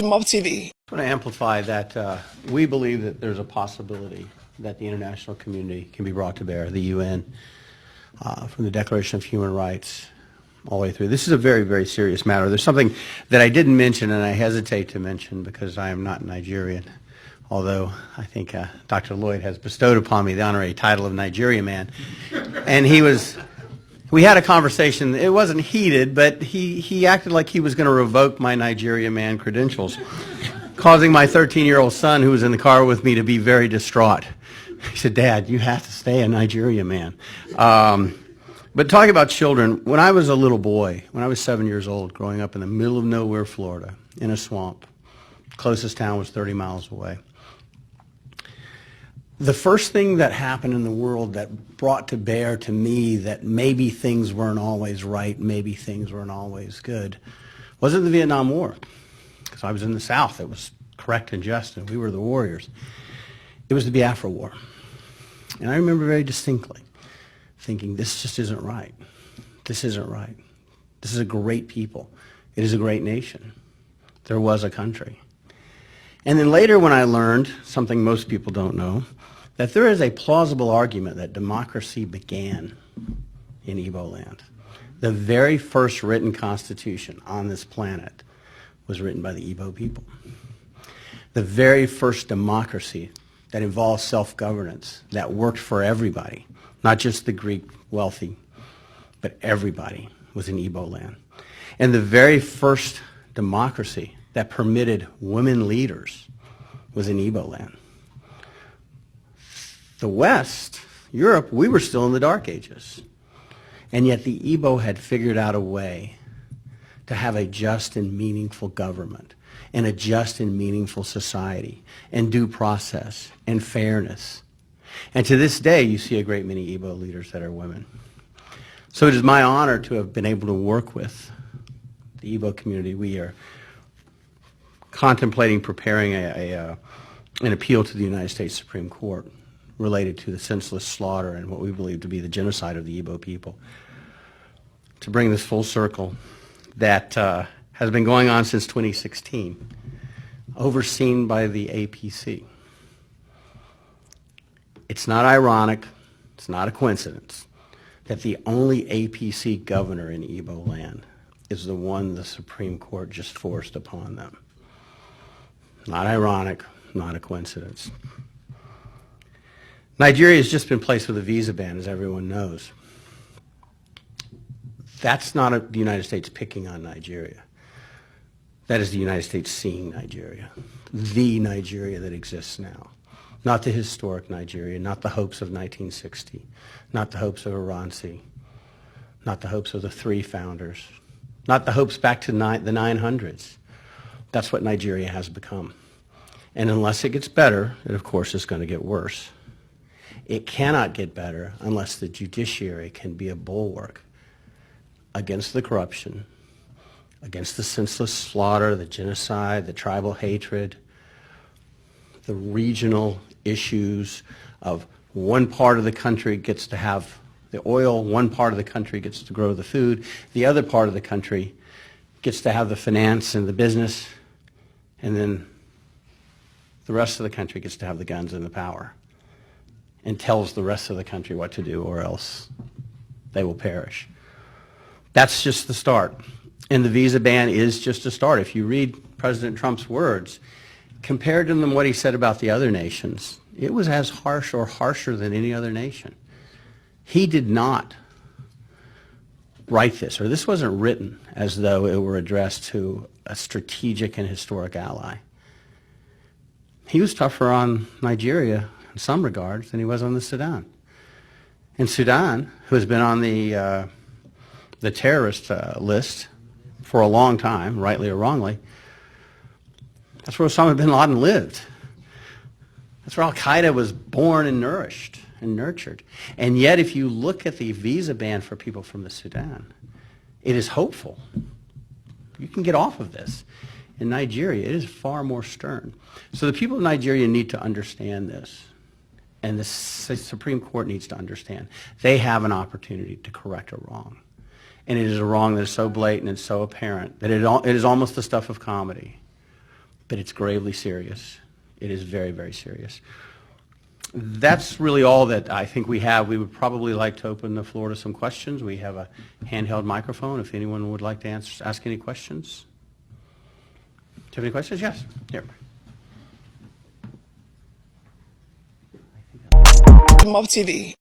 Mob TV. I want to amplify that we believe that there's a possibility that the international community can be brought to bear, the UN, from the Declaration of Human Rights all the way through. This is a very, very serious matter. There's something that I didn't mention and I hesitate to mention because I am not Nigerian, although I think Dr. Lloyd has bestowed upon me the honorary title of Nigeria Man. And we had a conversation. It wasn't heated, but he acted like he was going to revoke my Nigeria Man credentials, causing my 13-year-old son, who was in the car with me, to be very distraught. He said, "Dad, you have to stay a Nigeria Man." But talking about children, when I was a little boy, when I was 7 years old, growing up in the middle of nowhere, Florida, in a swamp, closest town was 30 miles away. The first thing that happened in the world that brought to bear to me that maybe things weren't always right, maybe things weren't always good, wasn't the Vietnam War. Because I was in the South. It was correct and just, and we were the warriors. It was the Biafra War. And I remember very distinctly thinking, this just isn't right. This isn't right. This is a great people. It is a great nation. There was a country. And then later when I learned, something most people don't know, that there is a plausible argument that democracy began in Igbo land. The very first written constitution on this planet was written by the Igbo people. The very first democracy that involved self-governance, that worked for everybody, not just the Greek wealthy, but everybody, was in Igbo land. And the very first democracy that permitted women leaders was in Igbo land. The West, Europe, we were still in the Dark Ages. And yet the Igbo had figured out a way to have a just and meaningful government and a just and meaningful society and due process and fairness. And to this day, you see a great many Igbo leaders that are women. So it is my honor to have been able to work with the Igbo community. We are contemplating preparing an appeal to the United States Supreme Court related to the senseless slaughter and what we believe to be the genocide of the Igbo people. To bring this full circle, that has been going on since 2016, overseen by the APC. It's not ironic, it's not a coincidence, that the only APC governor in Igbo land is the one the Supreme Court just forced upon them. Not ironic, not a coincidence. Nigeria has just been placed with a visa ban, as everyone knows. That's not the United States picking on Nigeria. That is the United States seeing Nigeria, the Nigeria that exists now. Not the historic Nigeria, not the hopes of 1960, not the hopes of Iransi, not the hopes of the three founders, not the hopes back to the 900s. That's what Nigeria has become. And unless it gets better, it of course is going to get worse. It cannot get better unless the judiciary can be a bulwark against the corruption, against the senseless slaughter, the genocide, the tribal hatred, the regional issues of one part of the country gets to have the oil, one part of the country gets to grow the food, the other part of the country gets to have the finance and the business, and then the rest of the country gets to have the guns and the power and tells the rest of the country what to do or else they will perish. That's just the start. And the visa ban is just a start. If you read President Trump's words, compared to what he said about the other nations, it was as harsh or harsher than any other nation. He did not write this, or this wasn't written as though it were addressed to a strategic and historic ally. He was tougher on Nigeria in some regards than he was on the Sudan. And Sudan, who has been on the terrorist list for a long time, rightly or wrongly, that's where Osama bin Laden lived. That's where Al-Qaeda was born and nourished and nurtured. And yet, if you look at the visa ban for people from the Sudan, it is hopeful. You can get off of this. In Nigeria, it is far more stern. So the people of Nigeria need to understand this. And the Supreme Court needs to understand. They have an opportunity to correct a wrong. And it is a wrong that is so blatant and so apparent that it is almost the stuff of comedy. but it's gravely serious. It is very, very serious. That's really all that I think we have. We would probably like to open the floor to some questions. We have a handheld microphone if anyone would like to ask any questions. Do you have any questions? Yes. Here. Mob TV.